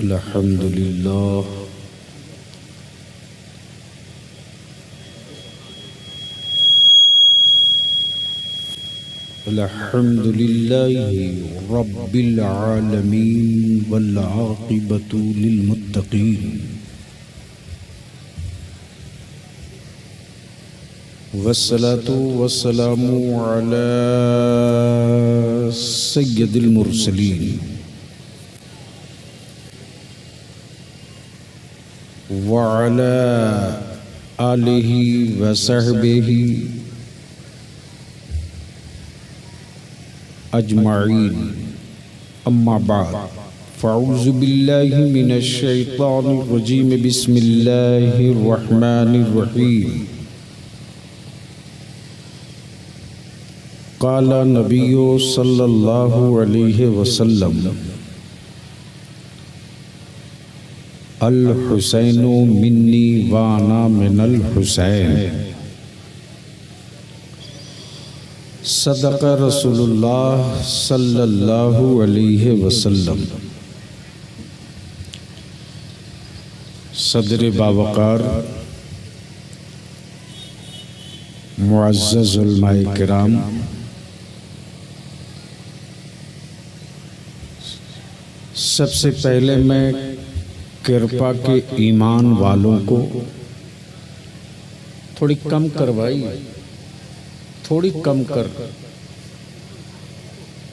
अल्हम्दुलिल्लाह अल्हम्दुलिल्लाहि रब्बिल आलमीन वल आक़िबतु लिल मुत्तक़ीन वस्सलातु वस्सलामु अला सय्यदिल मुरसलीन व अला आलिहि व सहबिहि अजमाइन अम्मा बाद फ़अऊज़ु बिल्लाहि मिनश शैतानिर रजीम बिस्मिल्लाहिर रहमानिर रहीम क़ाला नबिय्यु सल्लल्लाहु अलैहि वसल्लम अल हुसैनु मिन्नी व अना मिनल हुसैन सदक़ रसूलुल्लाह सल्लल्लाहु अलैहि वसल्लम। सदर बावकार मुअज़्ज़ज़ उलमाए किराम, सबसे पहले मैं कृपा के ईमान वालों को थोड़ी कम करवाई, थोड़ी कम कर,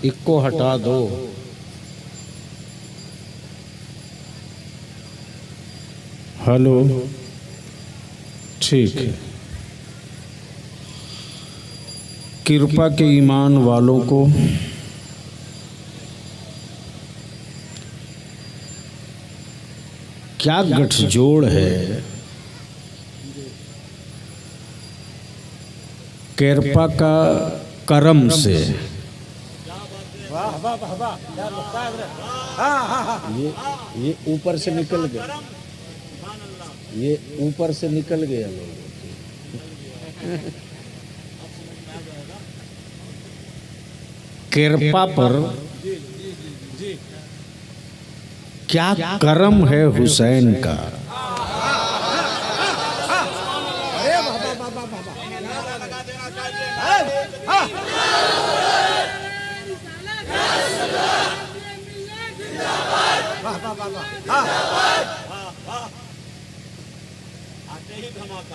इको हटा दो। हेलो, ठीक है। कृपा के ईमान वालों को क्या गठजोड़ है कृपा का करम से। ये ऊपर से निकल गया, ये ऊपर से निकल गया कृपा पर क्या करम है हुसैन का।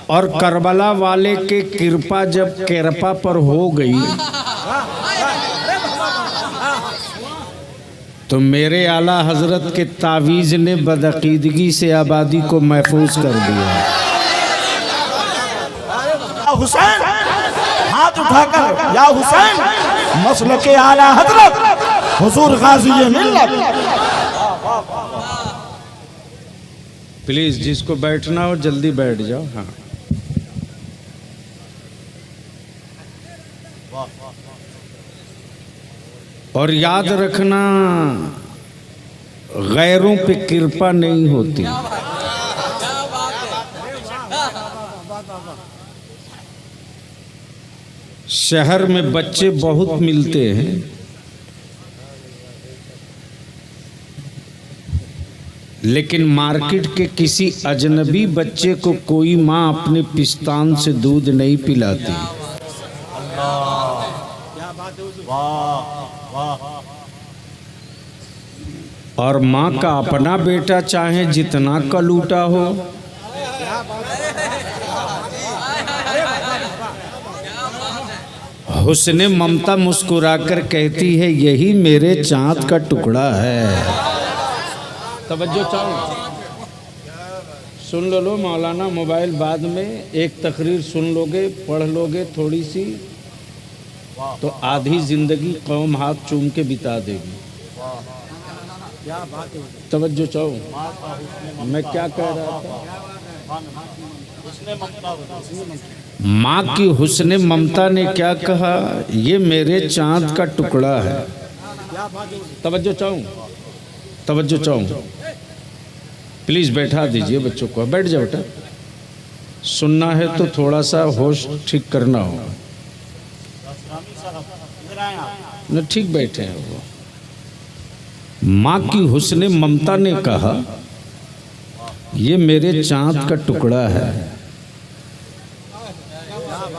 और करबला वाले के कृपा जब कृपा पर हो गई तो मेरे आला हजरत के तावीज़ ने बदअकीदगी से आबादी को महफूज कर दिया। हुसैन हाथ उठाकर या हुसैन मसलक के आला हजरत हुजूर गाज़ी मिल्लत। प्लीज जिसको बैठना हो जल्दी बैठ जाओ। हाँ, और याद रखना गैरों पे कृपा नहीं होती। शहर में बच्चे बहुत मिलते हैं, लेकिन मार्केट के किसी अजनबी बच्चे को कोई माँ अपने पिस्तान से दूध नहीं पिलाती। और माँ का अपना बेटा चाहे जितना का लूटा हो, हुस्ने ममता मुस्कुराकर कहती है यही मेरे चाँद का टुकड़ा है। तवज्जो चाहो, सुन लो मौलाना। मोबाइल बाद में एक तकरीर सुन लोगे, पढ़ लोगे थोड़ी सी, तो आधी जिंदगी कौम हाथ चूम के बिता देगी। तवज्जो चाहो, मैं क्या कह रहा था। माँ की हुस्ने ममता ने क्या कहा, ये मेरे चाँद का टुकड़ा है। तवज्जो चाहूँ, तवज्जो चाहूँ। प्लीज़ बैठा दीजिए बच्चों को, बैठ जाओ बेटा। सुनना है तो थोड़ा सा होश ठीक करना होगा। न ठीक बैठे हैं वो। माँ की हुस्न ममता ने कहा ये मेरे चांद का टुकड़ा है।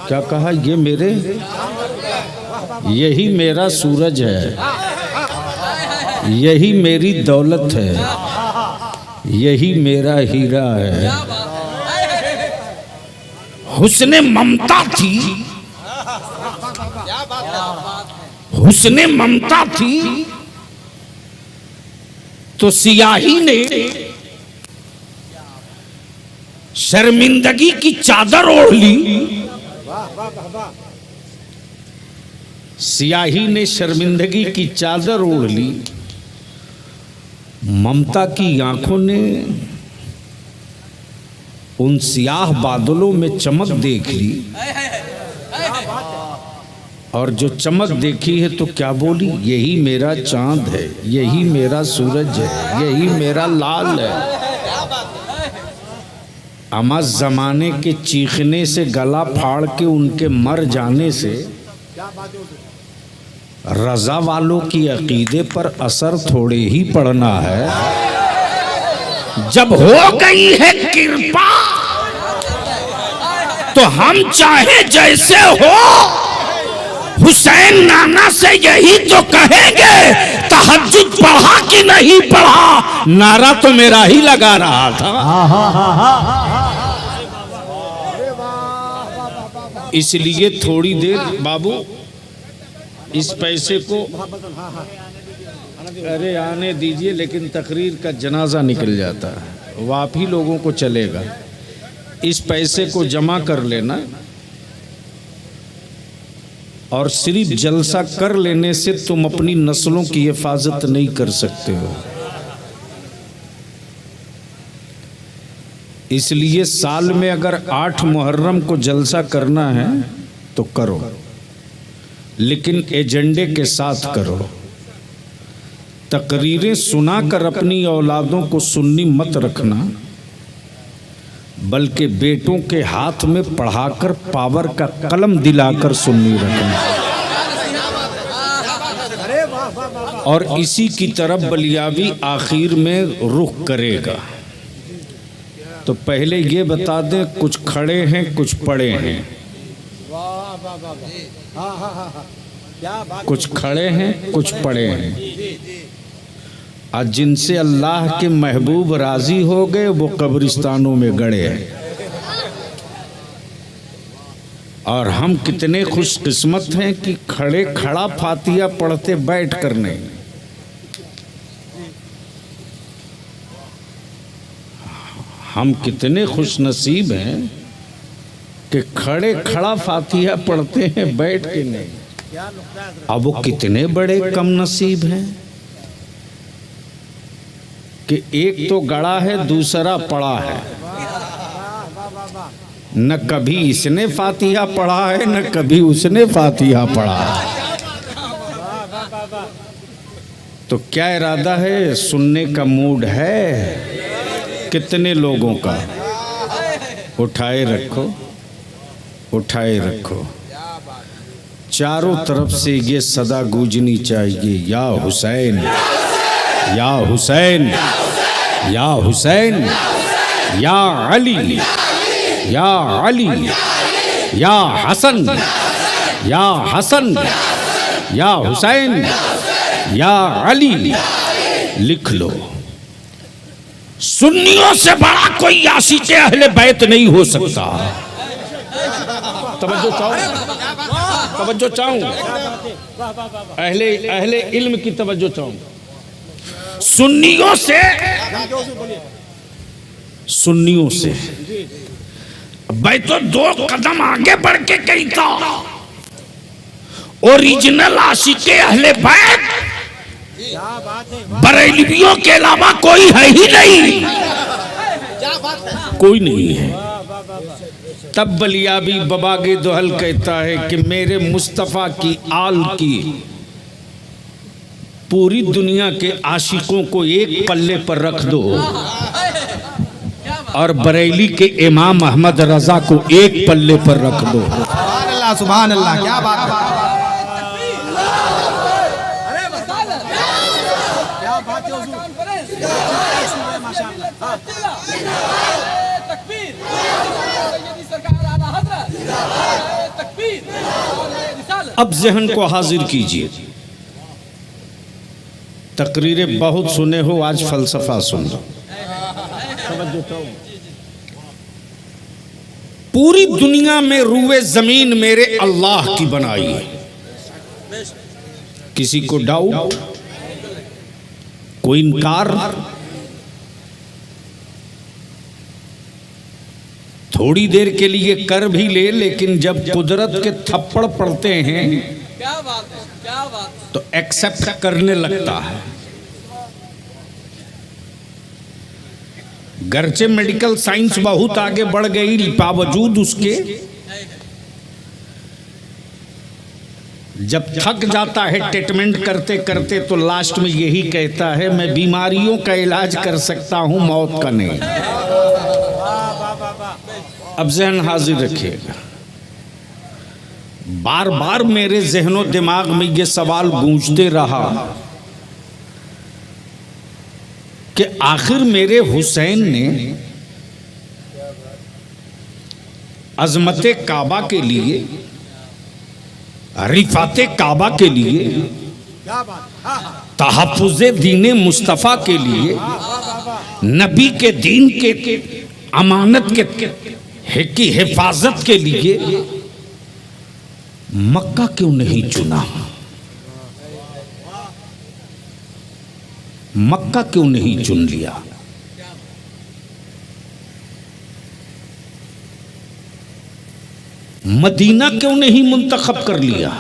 क्या कहा? ये मेरे, यही मेरा सूरज है, यही मेरी दौलत है, यही मेरा हीरा है। हुस्न ममता थी, हुस्न ममता थी तो सियाही ने शर्मिंदगी की चादर ओढ़ ली। सियाही ने शर्मिंदगी की चादर ओढ़ ली। ममता की आंखों ने उन सियाह बादलों में चमक देख ली, और जो चमक देखी है तो क्या बोली? यही मेरा चांद है, यही मेरा सूरज है, यही मेरा लाल है। अमा जमाने के चीखने से, गला फाड़ के उनके मर जाने से रजा वालों की अकीदे पर असर थोड़े ही पड़ना है। जब हो गई है कृपा तो हम चाहे जैसे हो, हुसैन नाना से यही तो कहेंगे, तहज्जुद पढ़ा कि नहीं पढ़ा। नारा तो मेरा ही लगा रहा था। इसलिए थोड़ी देर बाबू इस पैसे को अरे आने दीजिए, लेकिन तकरीर का जनाजा निकल जाता है, वो आप ही लोगों को चलेगा। इस पैसे को जमा कर लेना, और सिर्फ जलसा कर लेने से तुम अपनी नस्लों की हिफाजत नहीं कर सकते हो। इसलिए साल में अगर 8 मुहर्रम को जलसा करना है तो करो, लेकिन एजेंडे के साथ करो। तकरीरें सुनाकर अपनी औलादों को सुन्नी मत रखना, बल्कि बेटों के हाथ में पढ़ाकर पावर का कलम दिलाकर सुन्नी रखना। और इसी की तरफ बलियावी आखिर में रुख करेगा। तो पहले ये बता दें, कुछ खड़े हैं कुछ पड़े हैं, कुछ खड़े हैं कुछ पड़े हैं। आज जिनसे अल्लाह के महबूब राजी हो गए वो कब्रिस्तानों में गड़े हैं। और हम कितने खुशकिस्मत हैं कि खड़े खड़ा फातिहा पढ़ते बैठ कर नहीं। हम कितने खुश नसीब हैं कि खड़े खड़ा फातिहा पढ़ते हैं बैठ के नहीं। अब वो कितने बड़े कम नसीब हैं कि एक तो गड़ा है दूसरा पड़ा है। न कभी इसने फातिहा पढ़ा है न कभी उसने फातिहा पढ़ा है। तो क्या इरादा है? सुनने का मूड है कितने लोगों का? उठाए रखो, उठाए रखो। चारों तरफ से ये सदा गूंजनी चाहिए, या हुसैन, या हुसैन, या हुसैन, या अली, या अली, या हसन, या हसन, या हुसैन, या अली। लिख लो। सुन्नियों से बड़ा कोई आशिक़े अहले बैत नहीं हो सकता। तवज्जो चाहूं, तवज्जो चाहूं, अहले इल्म की तवज्जो चाहूं। सुन्नियों से भाई तो 2 कदम आगे बढ़ के कही था। ओरिजिनल आशिक़े अहले बैत बरेलवियों के अलावा कोई है ही नहीं, कोई नहीं है। तब बलियाबी बबागे दोहल कहता है कि मेरे मुस्तफ़ा की आल की पूरी दुनिया के आशिकों को एक पल्ले पर रख दो और बरेली के इमाम अहमद रजा को एक पल्ले पर रख दो। सुभान अल्लाह, सुभान अल्लाह, क्या बात है। अब ज़हन को हाजिर कीजिए। तकरीरें बहुत सुने हो, आज फलसफा सुन लो। पूरी दुनिया में रूए जमीन मेरे अल्लाह की बनाई है। किसी को डाउट, कोई इनकार? थोड़ी देर के लिए कर भी ले, लेकिन जब कुदरत के थप्पड़ पड़ते हैं क्या बात है, क्या बात है। तो एक्सेप्ट करने लगता है। गरचे मेडिकल साइंस बहुत आगे बढ़ गई, बावजूद उसके जब थक जाता है ट्रीटमेंट करते करते तो लास्ट में यही कहता है, मैं बीमारियों का इलाज कर सकता हूं, मौत का नहीं। अब ज़हन हाजिर रखिएगा। बार बार मेरे ज़हनो दिमाग में ये सवाल गूंजते रहा कि आखिर मेरे हुसैन ने अजमत काबा के लिए, रिफात काबा के लिए, तहफ़्फ़ुज़ दीन मुस्तफ़ा के लिए, नबी के दीन के अमानत की हिफाजत के लिए मक्का क्यों नहीं चुना? मक्का क्यों नहीं चुन लिया? मदीना क्यों नहीं मुंतखब कर लिया?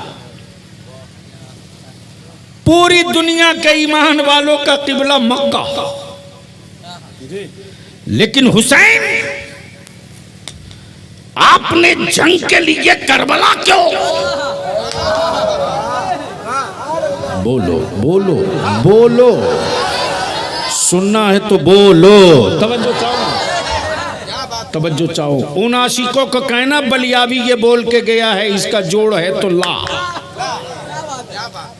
पूरी दुनिया के ईमान वालों का किबला मक्का, लेकिन हुसैन आपने जंग के लिए करबला क्यों? बोलो बोलो बोलो, सुनना है तो बोलो। तवज्जो चाहो, तवज्जो चाहो। उन आशिकों को कहना बलियाबी ये बोल के गया है, इसका जोड़ है तो ला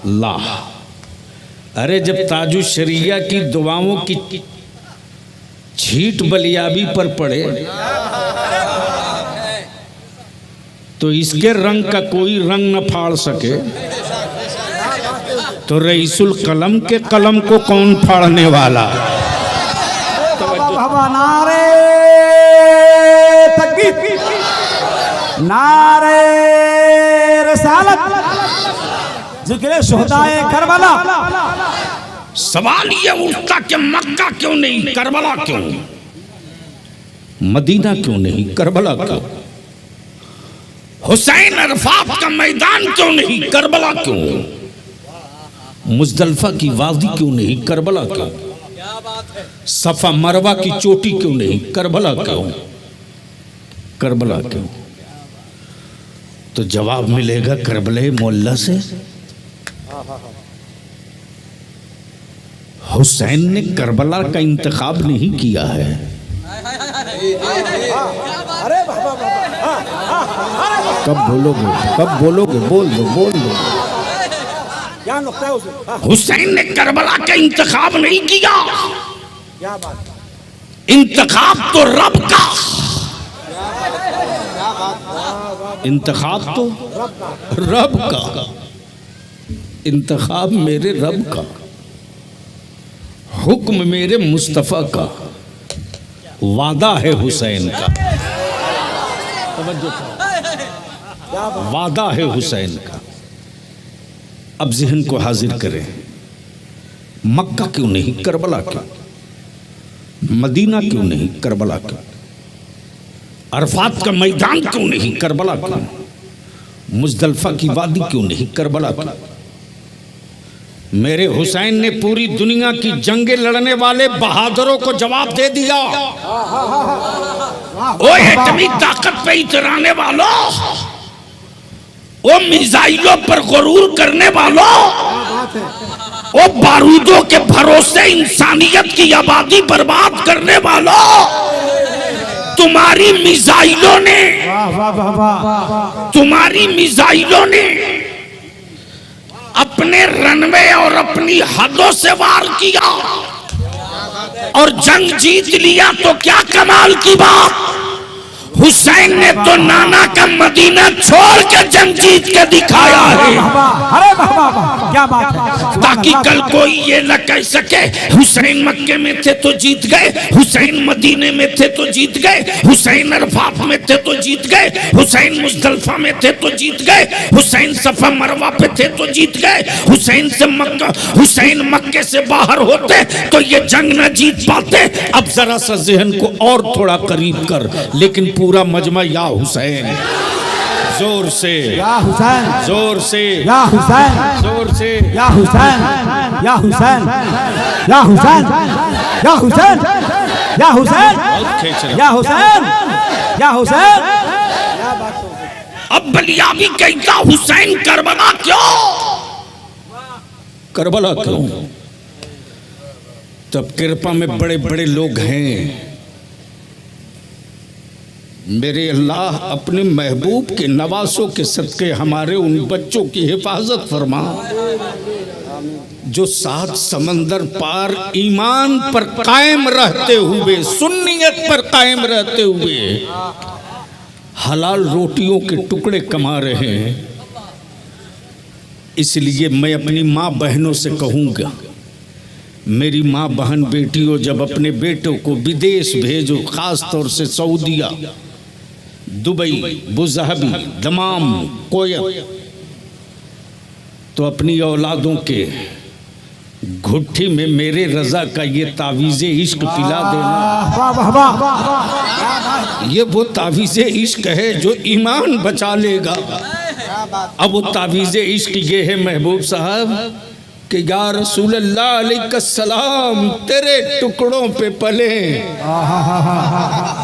ला। अरे जब ताजु शरिया की दुआओं की छीट बलियाबी पर पड़े तो इसके रंग का कोई रंग न फाड़ सके, तो रईसुल कलम के कलम को कौन फाड़ने वाला? नारे तकबीर, नारे रिसालत, जिक्र शुहदाए करबला। सवाल ये उठता कि मक्का क्यों नहीं, करबला क्यों? मदीना क्यों नहीं, करबला क्यों? हुसैन अरफात का मैदान क्यों नहीं, करबला क्यों? मुजदलफा की वादी क्यों नहीं, करबला क्यों? सफा मरवा की चोटी क्यों नहीं, करबला क्यों? करबला क्यों? तो जवाब मिलेगा करबले मोहल्ला से। हुसैन ने करबला का इंतखाब नहीं किया है। कब बोलोगे, कब बोलोगे? बोल दो, बोल दो। क्या नुक्ता है उसे? हुसैन ने करबला का इंतखाब नहीं किया, क्या बात? इंतखाब तो रब का, इंतखाब तो रब का, इंतखाब मेरे रब का, हुक्म मेरे मुस्तफ़ा का, वादा है हुसैन का। वादा है हुसैन का। अब ज़हन को हाजिर करें, मक्का क्यों नहीं, करबला क्यों? मदीना क्यों नहीं, करबला क्यों? अरफात का मैदान क्यों नहीं, करबला क्यों? मुजदलफा की वादी क्यों नहीं, करबला क्यों? मेरे हुसैन ने पूरी दुनिया की जंगें लड़ने वाले बहादुरों को जवाब दे दिया। ओ एटमी ताकत पे इतराने वालों, ओ मिसाइलों पर गुरूर करने वालों, ओ बारूदों के भरोसे इंसानियत की आबादी बर्बाद करने वालों, तुम्हारी मिसाइलों ने, तुम्हारी मिसाइलों ने अपने रनवे और अपनी हदों से वार किया। और जंग जीत लिया तो क्या कमाल की बात, हुसैन ने तो नाना का मदीना छोड़ के जंग जीत के दिखाया है। अरे वाह, क्या बात है। ताकि कल कोई ये न कह सके हुसैन मक्के में थे तो जीत गए, हुसैन मदीने में थे तो जीत गए, हुसैन अरफात में थे तो जीत गए, हुसैन मुज़दलिफा में थे तो जीत गए, हुसैन सफा मरवा पे थे तो जीत गए, हुसैन मक्के से बाहर होते तो ये जंग न जीत पाते। अब जरा सा जहन को और थोड़ा करीब कर, लेकिन पूरा मजमा या हुसैन, जोर से या हुसैन, जोर से या हुसैन, जोर से या हुसैन, या हुसैन, या हुसैन, या हुसैन, या हुसैन, खींच रहा। या हुसैन, या हुसैन। अब बलिया भी कहता हुसैन करबला क्यों, करबला क्यों? तब कृपा में बड़े बड़े लोग हैं। मेरे अल्लाह अपने महबूब के नवासों के सदके हमारे उन बच्चों की हिफाजत फरमा जो 7 समंदर पार ईमान पर कायम रहते हुए, सुन्नियत पर कायम रहते हुए हलाल रोटियों के टुकड़े कमा रहे हैं। इसलिए मैं अपनी माँ बहनों से कहूँगा, मेरी माँ बहन बेटियों, जब अपने बेटों को विदेश भेजो, ख़ास तौर से सऊदिया, दुबई, बुज़ाबी, दमाम, कोयत, तो अपनी औलादों के घुट्टी में मेरे रज़ा का ये तावीज़े इश्क पिला देना। वाह वाह वाह, ये वो तावीज़े इश्क है जो ईमान बचा लेगा। अब वो तावीज़े इश्क ये है महबूब साहब कि या रसूल अल्लाह अलैहिस्सलाम तेरे टुकड़ों पे पले,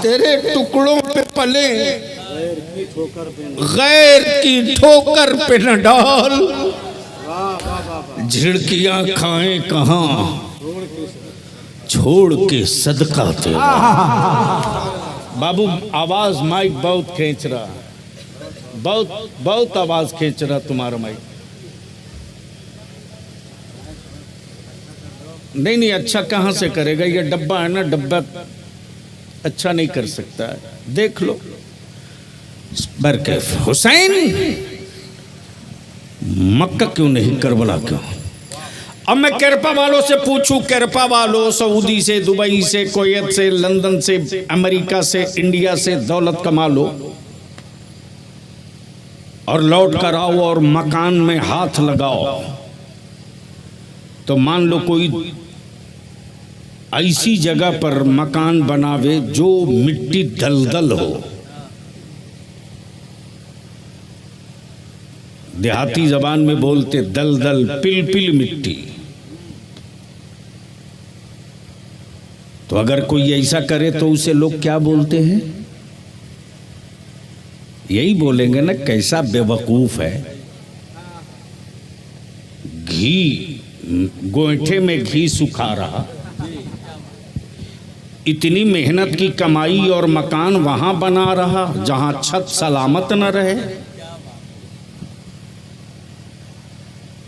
तेरे टुकड़ों पे पले, गैर की ठोकर पे न डाल, झिड़कियां खाएं कहाँ, छोड़ के सदका तेरा। बाबू आवाज माइक बहुत खींच रहा, बहुत बहुत आवाज खींच रहा तुम्हारा माइक। नहीं अच्छा कहाँ से करेगा, ये डब्बा है ना, डब्बा अच्छा नहीं कर सकता है, देख लो। बरकैफ हुसैन मक्का क्यों नहीं, करबला क्यों? अब मैं किरपा वालों से पूछूं, किरपा वालों, सऊदी से, दुबई से, कोयत से, लंदन से, अमेरिका से, इंडिया से दौलत कमा लो और लौट कर आओ और मकान में हाथ लगाओ, तो मान लो कोई ऐसी जगह पर मकान बनावे जो मिट्टी दलदल हो, देहाती जबान में बोलते दलदल, पिल मिट्टी। तो अगर कोई ऐसा करे तो उसे लोग क्या बोलते हैं? यही बोलेंगे ना, कैसा बेवकूफ है, घी गोईठे में घी सुखा रहा, इतनी मेहनत की कमाई और मकान वहां बना रहा जहां छत सलामत न रहे।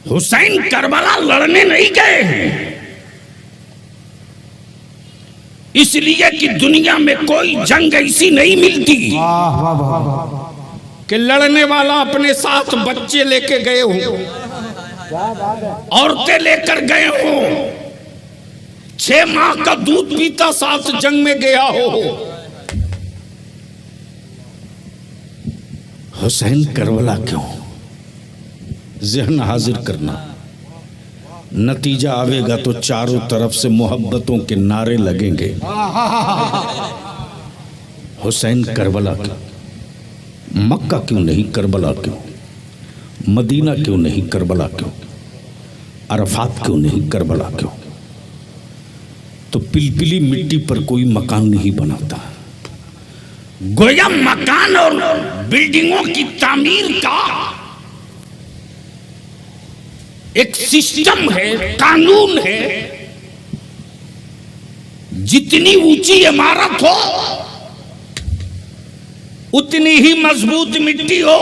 हुसैन करबला लड़ने नहीं गए हैं, इसलिए कि दुनिया में कोई जंग ऐसी नहीं मिलती कि लड़ने वाला अपने साथ बच्चे लेके गए हो, औरतें लेकर गए हो, 6 माह का दूध पीता साथ जंग में गया हो। हुसैन करबला क्यों? ज़हन हाजिर करना, नतीजा आवेगा तो चारों तरफ से मोहब्बतों के नारे लगेंगे। हुसैन करबला क्यों? मक्का क्यों नहीं, करबला क्यों? मदीना क्यों नहीं, करबला क्यों? अरफात क्यों नहीं, करबला क्यों? तो पिलपिली मिट्टी पर कोई मकान नहीं बनाता। गोया मकान और बिल्डिंगों की तामीर का एक सिस्टम है, कानून है। जितनी ऊंची इमारत हो उतनी ही मजबूत मिट्टी हो।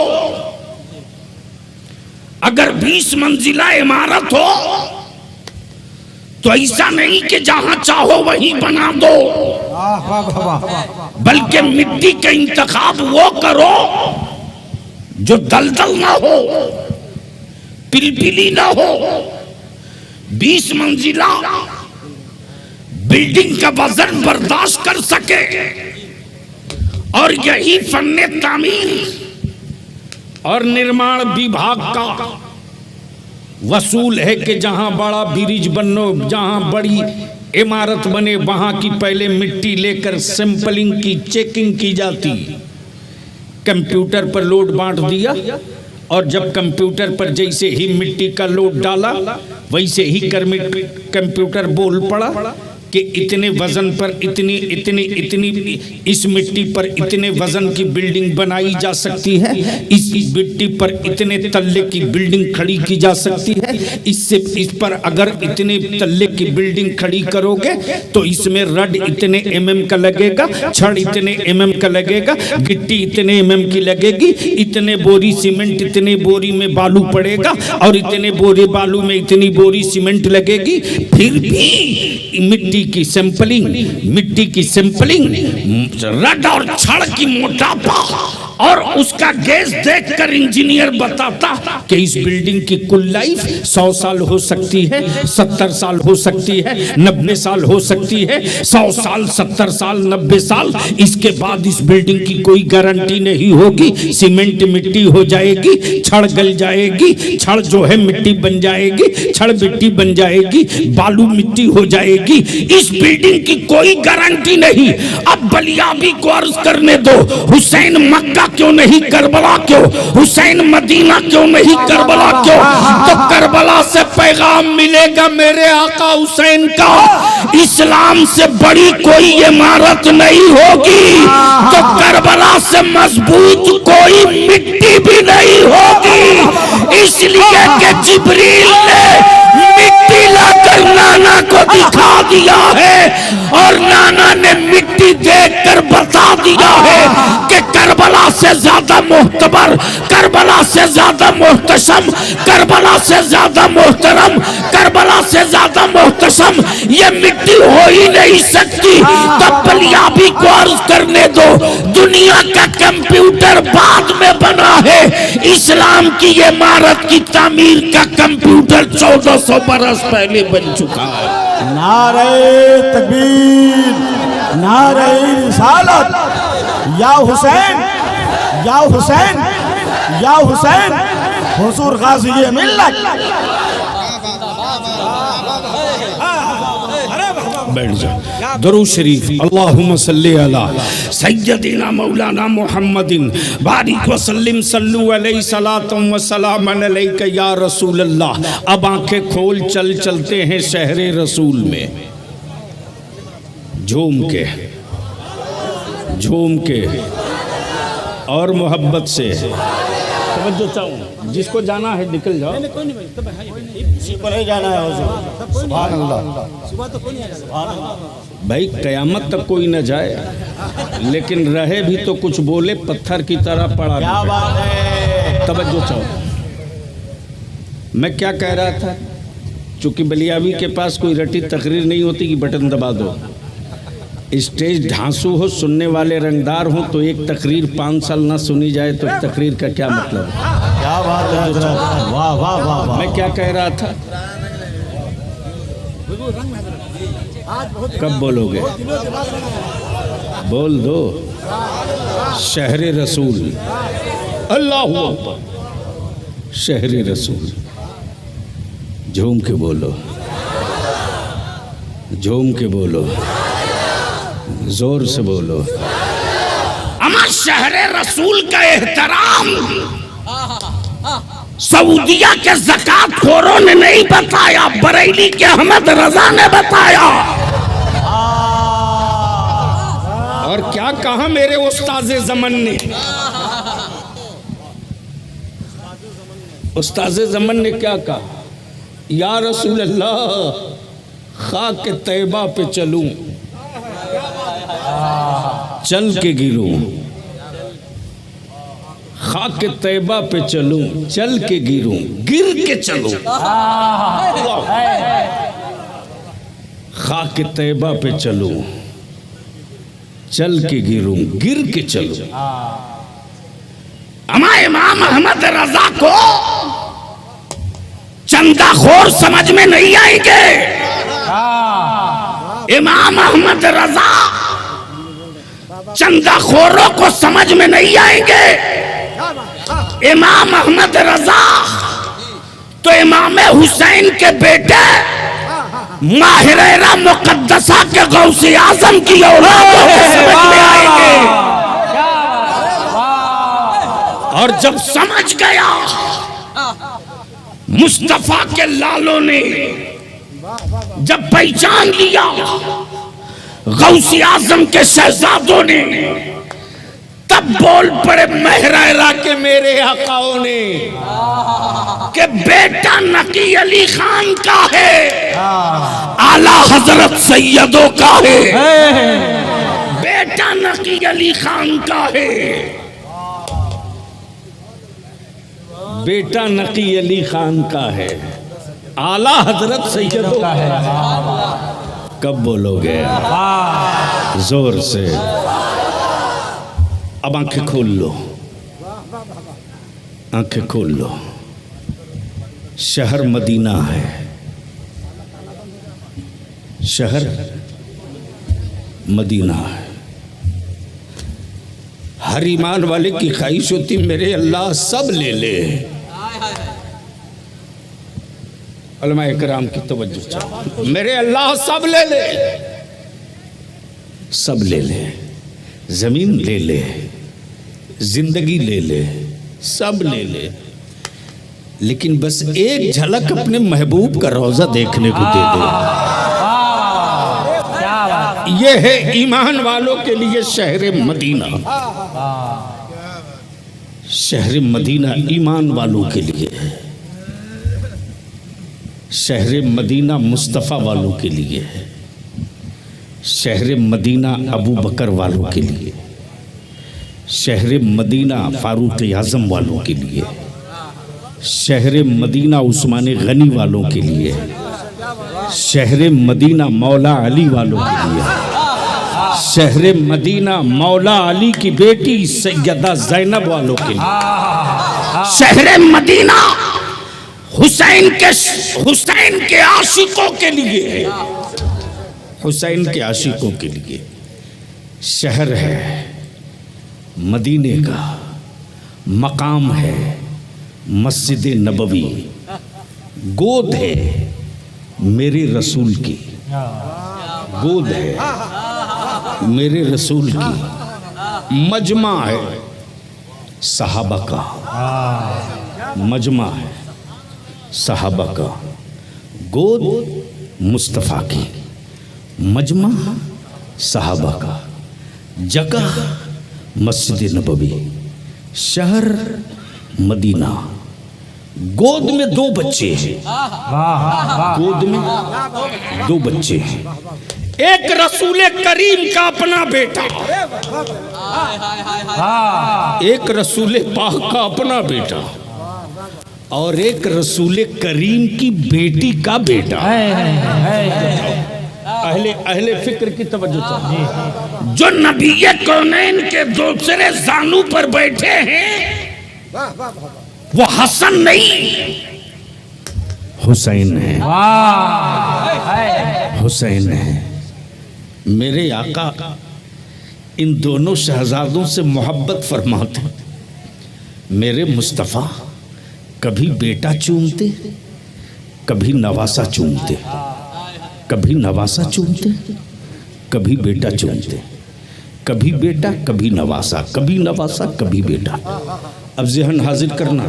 अगर 20 मंजिला इमारत हो तो ऐसा नहीं कि जहां चाहो वहीं बना दो, बल्कि मिट्टी का इंतखाब वो करो जो दलदल ना हो, पिलपिली ना हो। 20 मंजिला बिल्डिंग का वजन बर्दाश्त कर सके। और यही फन्ने तामीर और निर्माण विभाग का वसूल है कि जहां बड़ा ब्रिज बनो, जहां बड़ी इमारत बने, वहां की पहले मिट्टी लेकर सैंपलिंग की चेकिंग की जाती। कंप्यूटर पर लोड बांट दिया और जब कंप्यूटर पर जैसे ही मिट्टी का लोड डाला वैसे ही कंप्यूटर बोल पड़ा कि इतने वजन पर इतनी इतनी इतनी इस मिट्टी पर इतने वजन की बिल्डिंग बनाई जा सकती है, इस मिट्टी पर इतने तल्ले की बिल्डिंग खड़ी की जा सकती है, इससे इस पर अगर इतने तल्ले की बिल्डिंग खड़ी करोगे तो इसमें रड इतने mm का लगेगा, छड़ इतने mm का लगेगा, गिट्टी इतने mm की लगेगी, इतने बोरी सीमेंट, इतने बोरी में बालू पड़ेगा और इतने बोरे बालू में इतनी बोरी सीमेंट लगेगी। फिर भी मिट्टी की सैंपलिंग रड और छड़ की मोटापा और उसका गैस देखकर इंजीनियर बताता कि इस बिल्डिंग की कुल लाइफ 100 साल हो सकती है, 70 साल हो सकती है, 90 साल हो सकती है, 100 साल, 70 साल, 90 साल। इसके बाद इस बिल्डिंग की कोई गारंटी नहीं होगी। सीमेंट मिट्टी हो जाएगी, छड़ गल जाएगी, छड़ जो है मिट्टी बन जाएगी, छड़ मिट्टी बन जाएगी, बालू मिट्टी हो जाएगी। इस बिल्डिंग की कोई गारंटी नहीं। अब बलियाबी को अर्ज करने दो, हुसैन मक्का क्यों नहीं, करबला क्यों? हुसैन मदीना क्यों नहीं, करबला क्यों? तो करबला से पैगाम मिलेगा मेरे आका हुसैन का, इस्लाम से बड़ी कोई इमारत नहीं होगी, तो करबला से मजबूत कोई मिट्टी भी नहीं होगी। इसलिए कि जिब्रील ने मिट्टी लाकर नाना को दिखा दिया है और नाना ने मिट्टी देखकर बता दिया है कि करबला से ज्यादा मोहतबर, करबला से ज्यादा मोहतशम, करबला से ज्यादा मोहतरम, करबला से ज्यादा मोहतशम ये मिट्टी हो ही नहीं सकती। तब बलियाबी को अर्ज करने दो, दुनिया का कंप्यूटर बाद में बना है, इस्लाम की इमारत की तामीर का कंप्यूटर 1400 बरस पहले बन चुका है। नारे तकबीर, नारे रिसालत, या हुसैन, या हुसैन, या हुसैन, हुजूर गाज़ी मिल्लत। बैठ जाओ। दरूद शरीफ, अल्लाहुम्मा सल्ली अला सय्यदिना मौलाना मुहम्मदिन बारिक वसल्लिम सल्लु अलैहि सलातुम व सलामन अलैका या रसूल अल्लाह। अब आंखें खोल चल चलते हैं शहरे रसूल में, झूम के और मोहब्बत से। तवज्जो चाहूँ, जिसको जाना है निकल जाओ। नहीं जाना है हुजूर। सुभान अल्लाह। भाई कयामत तक कोई न जाए, लेकिन रहे भी तो कुछ बोले पत्थर की तरह पड़ा। क्या बात है। तवज्जो चाहो। मैं क्या कह रहा था, चूंकि बलियावी के पास कोई रटी तकरीर नहीं होती कि बटन दबा दो। स्टेज ढांसू हो, सुनने वाले रंगदार हो, तो एक तकरीर 5 साल ना सुनी जाए तो तकरीर का क्या मतलब है? क्या बात है हजरत, वाह वाह वाह वाह। मैं क्या कह रहा था, कब बोलोगे? बोल दो। शहरे रसूल, अल्लाहु अकबर, शहरे रसूल। झूम के बोलो, झूम के बोलो, जोर से बोलो। अमा शहरे रसूल का एहतराम सऊदिया के ज़कात खोरों ने नहीं बताया, बरेली के अहमद रजा ने बताया। और क्या कहा मेरे उस्ताज़े ज़मन ने? उस्ताज़े ज़मन ने क्या कहा? या रसूल अल्लाह, खाक तैबा पे चलूं, चल के गिरूं, खाक तैबा पे चलूं, चल के गिरूं, गिर के चलूं। खाक तैयबा पे चलूं, चल के गिरूं, गिर के चलूं। हमारे इमाम अहमद रजा को चंदाखोर समझ में नहीं आएंगे। इमाम अहमद रजा चंदाखोरों को समझ में नहीं आएंगे। इमाम अहमद रजा तो इमाम हुसैन के बेटे माहिरा मुकद्दसा के गौसे आजम की औलाद को समझ में आएंगे। और जब समझ गया मुस्तफा के लालों ने, जब पहचान लिया गौसे आजम के शहजादों ने, तब बोल पड़े महरारा के मेरे आकाओं ने कि बेटा नकी अली खान का है, आला हजरत सैयदों का है। बेटा नकी अली खान का है, बेटा नकी अली खान का है, आला हजरत सैयदों का है। कब बोलोगे? जोर से। अब आंखें खोल लो, आंखें खोल लो। शहर मदीना है, शहर मदीना है। हर ईमान वाले की ख्वाहिश होती मेरे अल्लाह सब ले ले। उलमा इकराम की तवज्जो चाहिए। मेरे अल्लाह सब ले ले, सब ले ले, जमीन ले ले, जिंदगी ले ले, सब ले ले, लेकिन बस एक झलक अपने महबूब का रोजा देखने को दे दे। ये है ईमान वालों के लिए शहर मदीना। शहर मदीना ईमान वालों के लिए है। शहर मदीना मुस्तफ़ा वालों के लिए है। शहर मदीना अबू बकर वालों के लिए, शहर मदीना फारूक आज़म वालों के लिए, शहर मदीना उस्मान गनी वालों के लिए, शहर मदीना मौला अली वालों के लिए, शहर मदीना मौला अली की बेटी सैयदा ज़ैनब वालों के लिए, शहर मदीना हुसैन के आशिकों के लिए, हुसैन के आशिकों के लिए शहर है। मदीने का मकाम है मस्जिद नबवी, गोद है मेरे रसूल की, गोद है मेरे रसूल की, मजमा है सहाबा का, मजमा है सहाबा का, गोद मुस्तफ़ा की, मजमा सहाबा का, जगह मस्जिद नबवी, शहर मदीना। गोद में दो बच्चे हैं, गोद में दो बच्चे हैं। एक रसूल करीम का अपना बेटा, एक रसूल पाक का अपना बेटा, और एक रसूल करीम की बेटी का बेटा। अहले फिक्र की तवज्जो चाहिए। जो नबी कौनैन के दूसरे जानू पर बैठे हैं वो हसन नहीं हुसैन है, हुसैन है। मेरे आका इन दोनों शहजादों से मोहब्बत फरमाते। मेरे मुस्तफ़ा कभी बेटा चूमते, कभी नवासा चूमते, कभी नवासा चूमते, कभी बेटा चूमते, कभी बेटा कभी नवासा, कभी नवासा कभी बेटा। अब ज़हन हाजिर करना,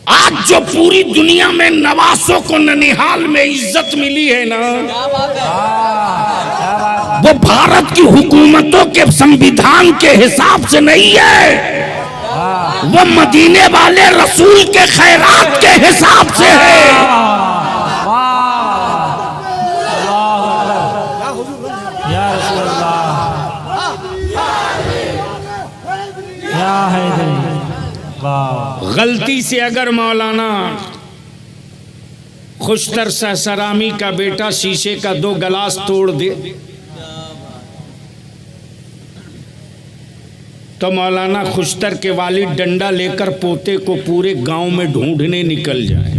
आज जो पूरी दुनिया में नवासों को ननिहाल में इज्जत मिली है ना, वो भारत की हुकूमतों के संविधान के हिसाब से नहीं है, वो मदीने वाले रसूल के खैरात के हिसाब से है। गलती से अगर मौलाना खुशतर सहसरामी का बेटा शीशे का 2 गिलास तोड़ दे तो मौलाना खुशतर के वालिद डंडा लेकर पोते को पूरे गांव में ढूंढने निकल जाए।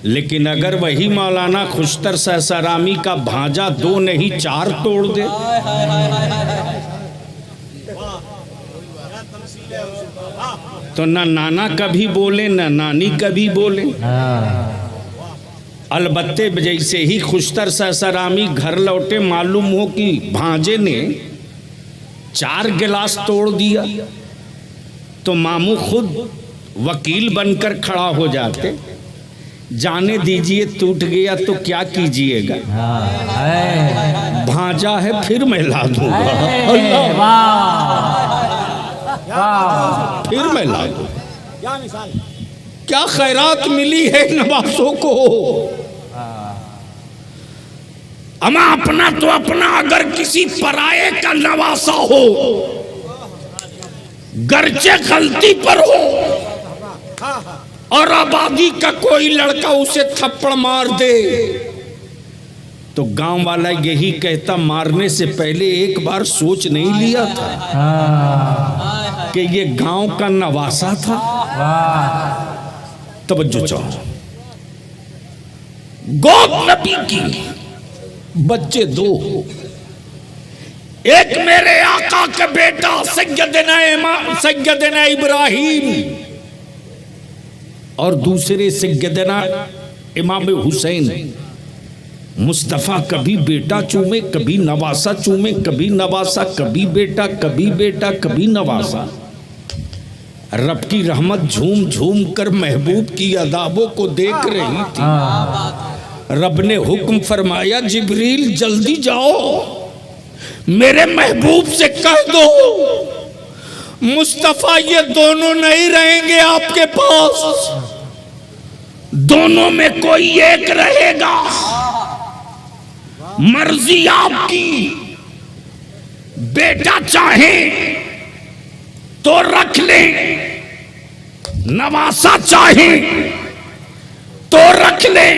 लेकिन अगर वही मौलाना खुशतर सहसरामी का भांजा 2 नहीं 4 तोड़ दे तो ना नाना कभी बोले ना नानी कभी बोले। अलबत्ते जैसे ही खुशतर सहसरामी घर लौटे मालूम हो कि भांजे ने 4 गिलास तोड़ दिया तो मामू खुद वकील बनकर खड़ा हो जाते, जाने दीजिए टूट गया तो क्या कीजिएगा, भांजा है फिर मैं ला दूंगा, फिर मैं ला दूंगा। क्या खैरात मिली है नवासों को। अमा अपना तो अपना, अगर किसी पराये का नवासा हो गर्चे गलती पर हो और आबादी का कोई लड़का उसे थप्पड़ मार दे तो गांव वाला यही कहता मारने से पहले एक बार सोच नहीं लिया था कि ये गांव का नवासा था। तवज्जो चाहो, गोद नबी की बच्चे 2, एक मेरे आका का बेटा सैयदना इब्राहिम और दूसरे सैयदना इमाम हुसैन। मुस्तफा कभी बेटा चूमे कभी नवासा चूमे, कभी नवासा कभी बेटा, कभी बेटा कभी नवासा। रब की रहमत झूम झूम कर महबूब की अदाबों को देख रही थी। रब ने हुक्म फरमाया जिब्रील जल्दी जाओ, मेरे महबूब से कह दो मुस्तफा ये दोनों नहीं रहेंगे आपके पास, दोनों में कोई एक रहेगा, मर्जी आपकी। बेटा चाहे तो रख ले, नवासा चाहे तो रख ले,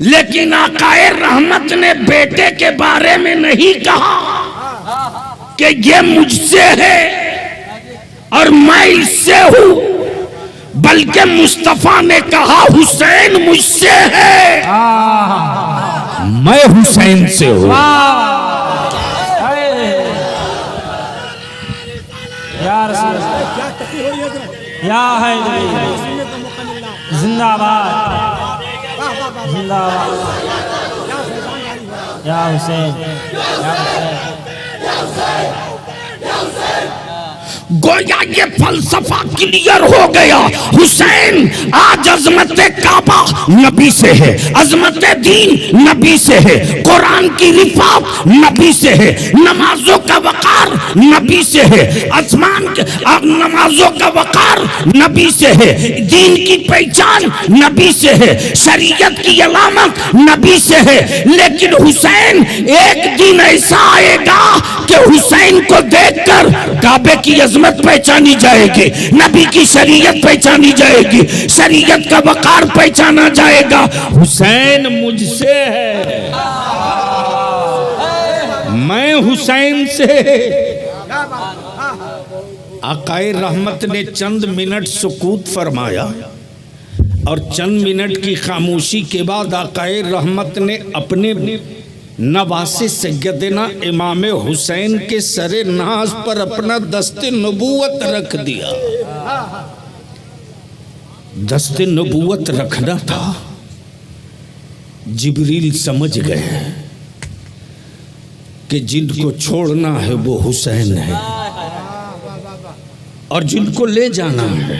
लेकिन आकाए रहमत ने बेटे के बारे में नहीं कहा कि ये मुझसे है और मैं इससे हूं, बल्कि मुस्तफा ने कहा हुसैन मुझसे है, मैं हुसैन से हूं। या है जिंदाबाद जिंदाबाद या हुसैन या हुसैन। गोया ये फलसफा क्लियर हो गया। हुसैन आज अजमत काबा नबी से है, अजमत दीन नबी से है, कुरान की रिफात नबी से है, नमाजों का वकार नबी से है, आसमान के नमाजों का वकार नबी से है, दीन की पहचान नबी से है, शरीयत की अलामत नबी से है। लेकिन हुसैन एक दिन ऐसा आएगा कि हुसैन को देखकर काबे की अजमत पहचानी जाएगी, नबी की शरीयत पहचानी जाएगी, शरीयत का वकार पहचाना जाएगा। हुसैन मुझसे है, मैं हुसैन से। आकाए रहमत ने चंद मिनट सुकूत फरमाया और चंद मिनट की खामोशी के बाद आकाए रहमत ने अपने नवासे सैयदना इमाम हुसैन के सरे नाज पर अपना दस्ते नबूवत रख दिया। दस्ते नबूवत रखना था। जिब्रील समझ गए कि जिनको छोड़ना है वो हुसैन है और जिनको ले जाना है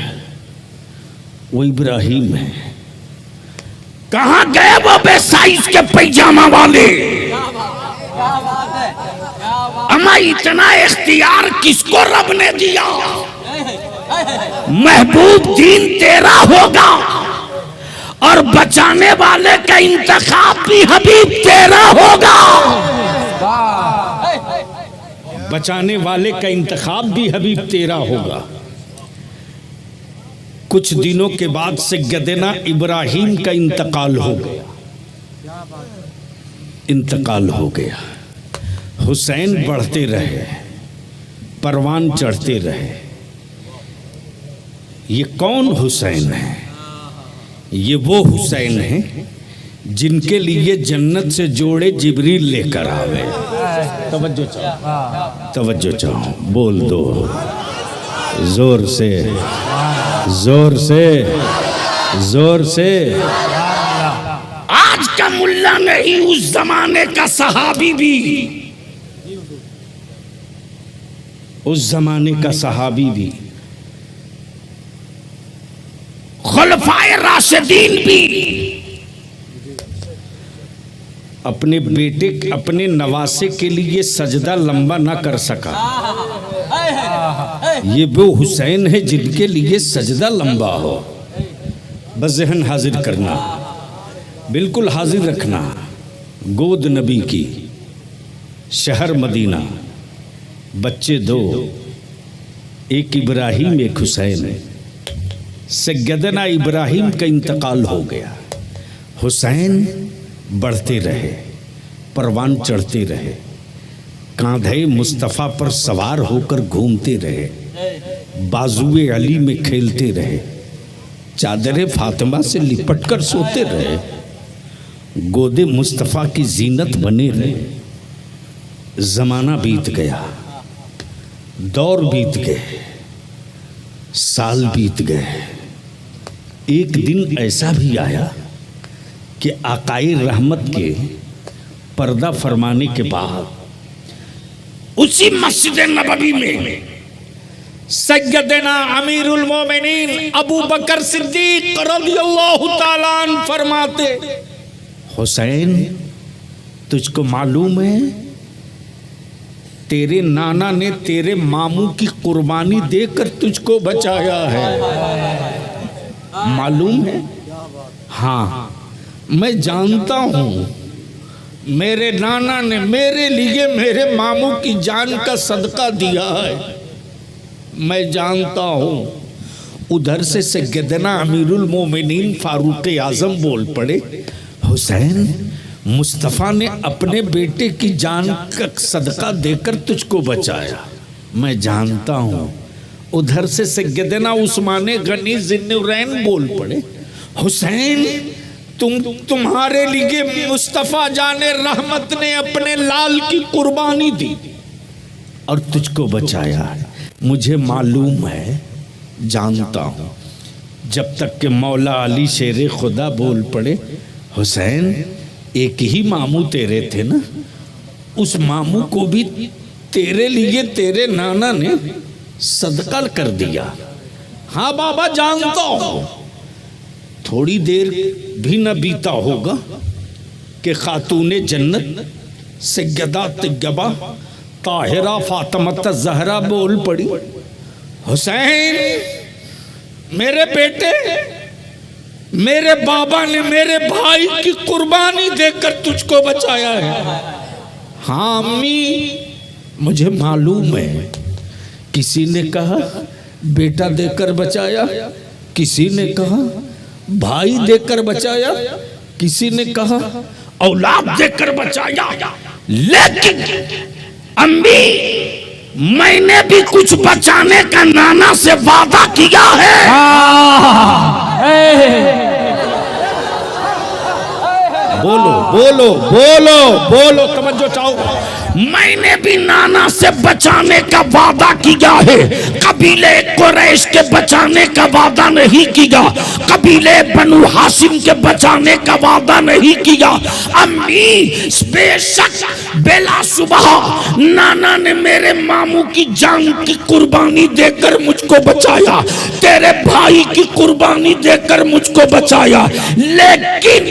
वो इब्राहिम है। कहां गए वो बेसाइज के पैजामा वाले? अमा इतना इख्तियार किसको रब ने दिया? महबूब दीन तेरा होगा और बचाने वाले का इंतखाब भी हबीब तेरा होगा। बचाने वाले का इंतखाब भी हबीब तेरा होगा। कुछ दिनों के बाद सैयदना इब्राहिम का इंतकाल हो गया। इंतकाल हो गया। हुसैन बढ़ते रहे, परवान चढ़ते रहे। ये कौन हुसैन है? ये वो हुसैन है जिनके लिए जन्नत से जोड़े जिब्रील लेकर आवे। तवज्जो चाहो, तवज्जो चाहो, बोल दो जोर से, जोर से, जोर से। आज का मुल्ला नहीं, उस जमाने का सहाबी भी, उस जमाने का सहाबी भी, खुलफाए राशिदीन भी अपने बेटे, अपने नवासे के लिए सजदा लंबा ना कर सका। ये वो हुसैन है जिनके लिए सजदा लंबा हो। बस ज़हन हाजिर करना, बिल्कुल हाजिर रखना। गोद नबी की, शहर मदीना, बच्चे दो, एक इब्राहिम एक हुसैन है। सैयदना इब्राहिम का इंतकाल हो गया। हुसैन बढ़ते रहे, परवान चढ़ते रहे, कांधे मुस्तफ़ा पर सवार होकर घूमते रहे, बाजुए अली में खेलते रहे, चादरे फातिमा से लिपट कर सोते रहे, गोदे मुस्तफ़ा की जीनत बने रहे। ज़माना बीत गया, दौर बीत गए, साल बीत गए। एक दिन ऐसा भी आया कि आकाए रहमत के पर्दा फरमाने के बाद उसी मस्जिद नबवी में सैयदना अमीरुल मोमिनीन अबू बकर सिद्दीक रज़ियल्लाहु ताला अन्हु फरमाते, हुसैन तुझको मालूम है तेरे नाना ने तेरे मामू की कुर्बानी देकर तुझको बचाया है। मालूम है? हाँ, मैं जानता हूँ मेरे नाना ने मेरे लिए मेरे मामू की जान का सदका दिया है, मैं जानता हूँ। उधर से सैयदना अमीरुल मोमिनीन फारूक आजम बोल पड़े, हुसैन मुस्तफ़ा ने अपने बेटे की जान का सदका देकर तुझको बचाया, मैं जानता हूँ। उधर से सैयदना उस्मान गनी ज़िन्नुरैन बोल पड़े, हुसैन तुम्हारे लिए मुस्तफ़ा जाने रहमत ने अपने लाल की कुर्बानी दी और तुझको बचाया। मुझे मालूम है, जानता हूँ। जब तक कि मौला अली शेर खुदा बोल पड़े, हुसैन एक ही मामू तेरे थे ना, उस मामू को भी तेरे लिए तेरे नाना ने सदका कर दिया। हाँ बाबा जानता हूँ। थोड़ी देर भी न बीता होगा कि खातूने जन्नत सैयदा तय्यबा ताहिरा फातिमा ज़हरा बोल पड़ी, हुसैन मेरे बेटे, मेरे बाबा ने मेरे भाई की कुर्बानी देकर तुझको बचाया है। हाँ अम्मी मुझे मालूम है। किसी ने कहा बेटा देकर बचाया, किसी ने कहा भाई देकर बचाया, किसी ने कहा औलाद देकर बचाया, लेकिन अम्मी मैंने भी कुछ बचाने का नाना से वादा किया है। बोलो बोलो बोलो बोलो, तवज्जो चाहो। मैंने भी नाना से बचाने का वादा किया है। कबीले कुरैश के बचाने का वादा नहीं किया, कबीले बनु हाशिम के बचाने का वादा नहीं किया। अम्मी बेशक बेला सुबह नाना ने मेरे मामू की जान की कुर्बानी देकर मुझको बचाया, तेरे भाई की कुर्बानी देकर मुझको बचाया, लेकिन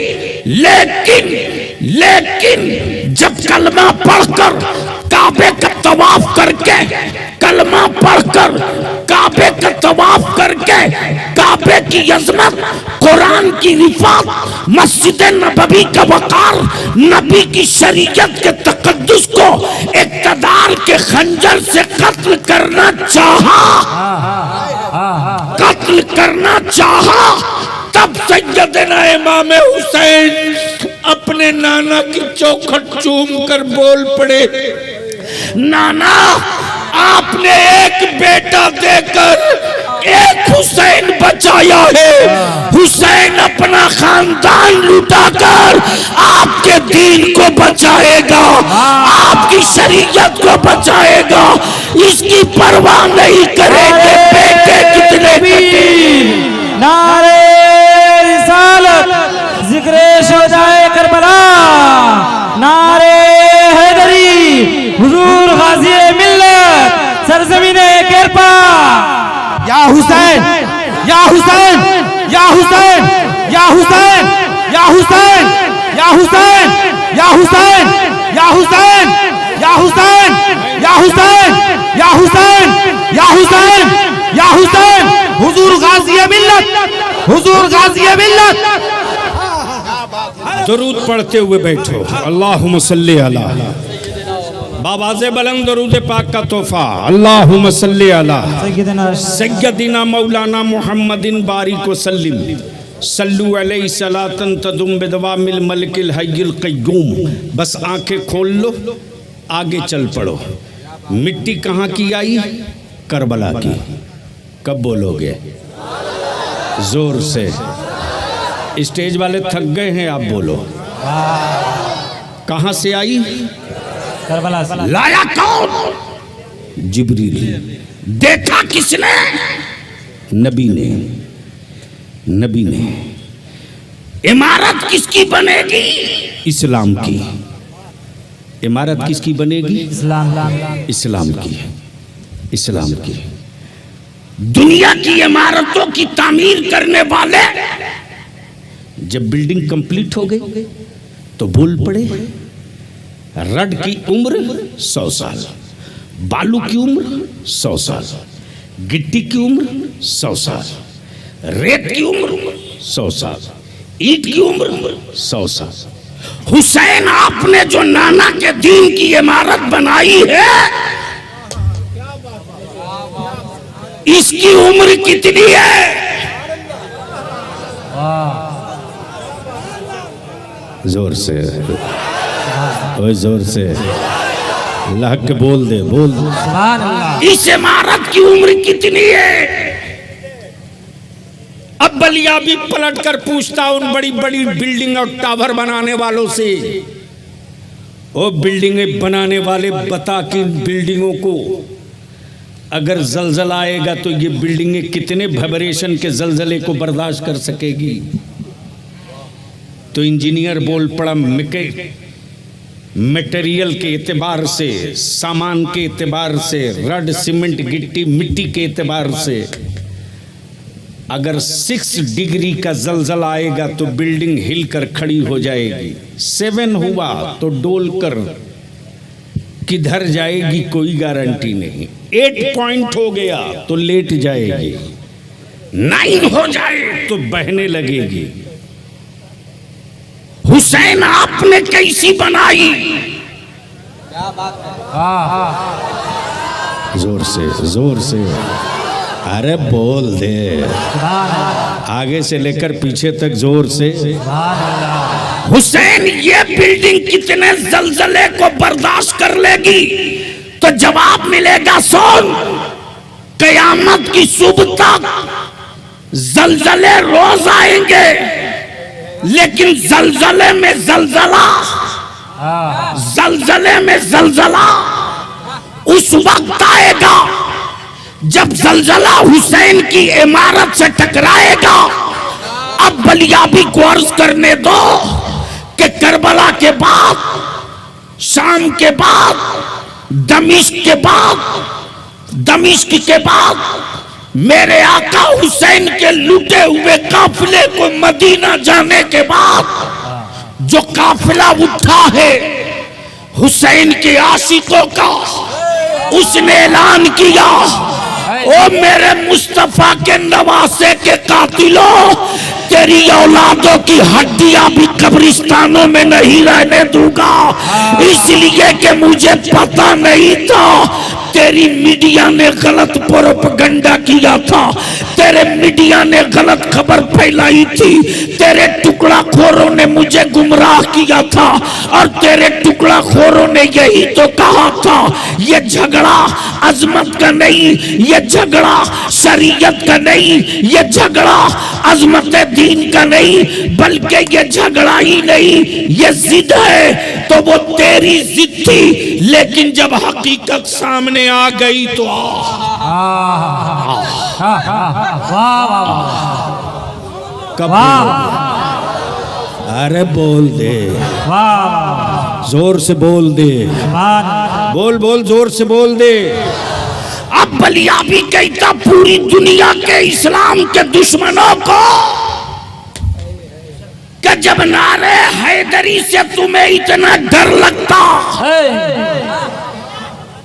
लेकिन लेकिन जब कलमा पढ़कर काबे का तवाफ करके, कलमा पढ़कर काबे का तवाफ करके काबे की अजमत, कुरान की रिफात, मस्जिद नबवी का वकार, नबी की शरीयत के तकद्दुस को इक़्तिदार के खंजर से कत्ल करना चाहा, कत्ल करना चाहा, तब सैयदना इमाम हुसैन अपने नाना की चौखट चूम कर बोल पड़े, नाना आपने एक बेटा देकर एक हुसैन बचाया है, हुसैन अपना खानदान लुटाकर आपके दीन को बचाएगा, आपकी शरीयत को बचाएगा, इसकी परवाह नहीं करेंगे बेटे कितने भी। नारे रिसालत, जिक्रे शोहदाए करबला, नारे हैदरी, हुजूर गाज़ी मिल्लत, सरज़मीने किरपा। या हुसैन, या हुसैन, या हुसैन, या हुसैन, या हुसैन, या हुसैन, या हुसैन, या हुसैन, या हुसैन, या हुसैन, या हुसैन, या हुसैन, या हुसैन, हुजूर गाज़ी मिल्लत, हुजूर गाज़ी मिल्लत। दरूद पढ़ते हुए बैठो। अल्लाहुम्मा सल्ली अला, बाबाज़े बुलंद दरूद पाक का तोहफा। अल्लाहुम्मा सल्ली अला सय्यदिना मौलाना मुहम्मदिन बारिक वसल्लिम, सल्लु अलैहि सलातन तदुम बिदवामिल मलिकिल हय्यिल क़य्यूम। बस आंखें खोल लो, आगे चल पड़ो। मिट्टी कहाँ की आई? करबला की। कब बोलोगे? जोर से। स्टेज वाले थक गए हैं, आप बोलो। कहाँ से आई? करबला से। लाया कौन? जिब्रील। देखा किसने? नबी ने। नबी ने। इमारत किसकी बनेगी? इस्लाम की। इमारत किसकी बनेगी? इस्लाम की। इस्लाम की। दुनिया की इमारतों की तामीर करने वाले जब बिल्डिंग कंप्लीट हो गई तो बोल पड़े, रड की उम्र 100 साल, बालू की उम्र 100 साल, गिट्टी की उम्र 100 साल, रेत की उम्र 100 साल, ईंट की उम्र 100 साल। हुसैन आपने जो नाना के दीन की इमारत बनाई है, इसकी उम्र कितनी है? जोर से, ओए जोर से अल्लाह के बोल दे, बोल दे। इस इमारत की उम्र कितनी है? अब बलिया भी पलट कर पूछता उन बड़ी बड़ी बिल्डिंग और टावर बनाने वालों से, ओ बिल्डिंगें बनाने वाले, बता कि बिल्डिंगों को अगर जलजला आएगा तो ये बिल्डिंगें कितने वाइब्रेशन के जलजले को बर्दाश्त कर सकेगी? तो इंजीनियर बोल पड़ा, मटेरियल के एतबार से, सामान के एतबार से, रड सीमेंट गिट्टी मिट्टी के एतबार से अगर 6 डिग्री का जलजला आएगा तो बिल्डिंग हिलकर खड़ी हो जाएगी। 7 हुआ तो डोल कर किधर जाएगी कोई गारंटी नहीं। 8 पॉइंट हो गया तो लेट जाएगी। 9 हो जाए तो बहने लगेगी। हुसैन आपने कैसी बनाई? क्या बात है? जोर से, जोर से, अरे बोल दे, आगे से लेकर पीछे तक जोर से। हुसैन ये बिल्डिंग कितने जलजले को बर्दाश्त कर लेगी? तो जवाब मिलेगा, सुन, कयामत की सुबह तक जलजले रोज आएंगे, लेकिन जलजले में जलजला, जलजले में जलजला उस वक्त आएगा जब जलजला हुसैन की इमारत से टकराएगा। अब बलिया भी गौर करने दो कि करबला के बाद, शाम के बाद, दमिश्क के बाद, दमिश्क के बाद मेरे आका हुसैन के लूटे हुए काफिले को मदीना जाने के बाद जो काफिला उठा है हुसैन के आशिकों का, उसने ऐलान किया, ओ मेरे मुस्तफा के नवासे के कातिलों, तेरी औलादों की हड्डियां भी कब्रिस्तानों में नहीं रहने दूंगा, इसलिए कि मुझे पता नहीं था तेरी मीडिया ने गलत प्रोपगंडा किया था, तेरे मीडिया ने गलत खबर फैलाई थी, तेरे टुकड़ा खोरों ने मुझे गुमराह किया था, और तेरे टुकड़ा खोरों ने यही तो कहा था ये झगड़ा अजमत का नहीं, ये झगड़ा शरीयत का नहीं, ये झगड़ा अजमत दीन का नहीं, बल्कि ये झगड़ा ही नहीं, ये जिद है। तो वो तेरी जिद थी, लेकिन जब हकीकत सामने आ गई तो कब अरे बोल दे, जोर से बोल दे, बोल बोल जोर से बोल दे। अब बलिया भी कहता पूरी दुनिया के इस्लाम के दुश्मनों को कि जब नारे हैदरी से तुम्हें इतना डर लगता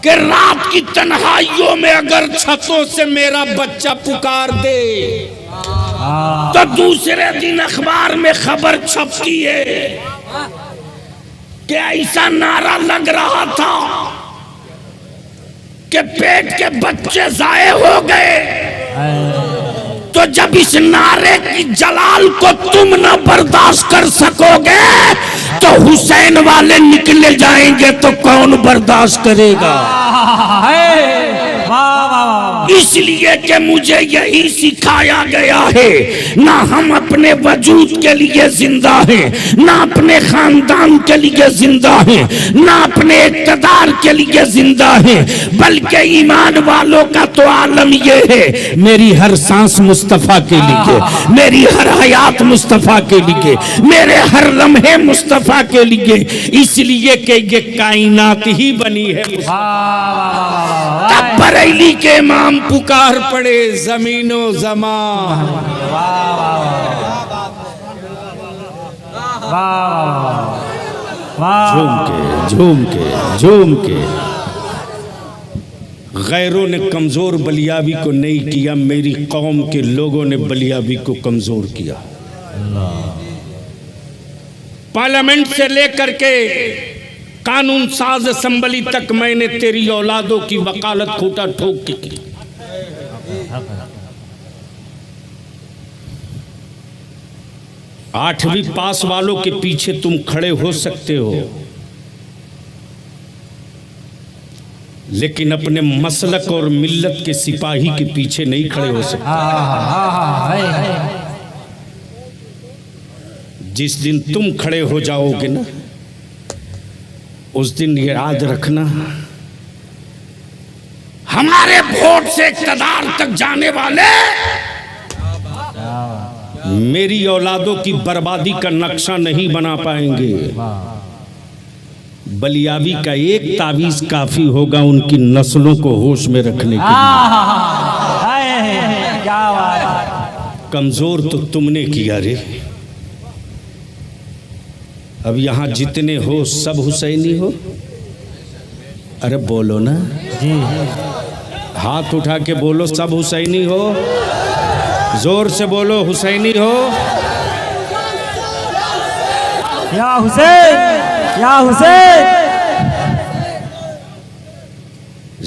कि रात की तन्हाइयों में अगर छतों से मेरा बच्चा पुकार दे तो दूसरे दिन अखबार में खबर छपती है कि ऐसा नारा लग रहा था कि पेट के बच्चे जाए हो गए। तो जब इस नारे की जलाल को तुम न बर्दाश्त कर सकोगे तो हुसैन वाले निकले जाएंगे तो कौन बर्दाश्त करेगा। इसलिए कि मुझे यही सिखाया गया है, ना हम अपने वजूद के लिए जिंदा हैं, ना अपने खानदान के लिए जिंदा हैं, ना अपने इक़्तिदार के लिए जिंदा हैं, बल्कि ईमान वालों का तो आलम ये है मेरी हर सांस मुस्तफ़ा के लिए, मेरी हर हयात मुस्तफ़ा के लिए, मेरे हर लम्हे मुस्तफ़ा के लिए, इसलिए कि ये कायनात ही बनी है। तब बरेली के इमाम पुकार पड़े जमीनो ज़मान, झूम के गैरों ने कमजोर बलियाबी को नहीं किया, मेरी कौम के लोगों ने बलियाबी को कमजोर किया। पार्लियामेंट से लेकर के कानून साज असम्बली तक मैंने तेरी औलादों की वकालत खूटा ठोक के की। आठवीं पास वालों के पीछे तुम खड़े हो सकते हो, लेकिन अपने मसलक और मिल्लत के सिपाही के पीछे नहीं खड़े हो सकते। जिस दिन तुम खड़े हो जाओगे ना, उस दिन याद रखना हमारे वोट से इक़्तिदार तक जाने वाले मेरी औलादों की बर्बादी का नक्शा नहीं बना पाएंगे। बलियाबी का एक तावीज काफी होगा उनकी नस्लों को होश में रखने के लिए। कमजोर तो तुमने किया रे। अब यहाँ जितने हो सब हुसैनी हो। अरे बोलो ना, हाथ उठा के बोलो सब हुसैनी हो, जोर से बोलो हुसैनी हो। या हुसैन, या हुसैन।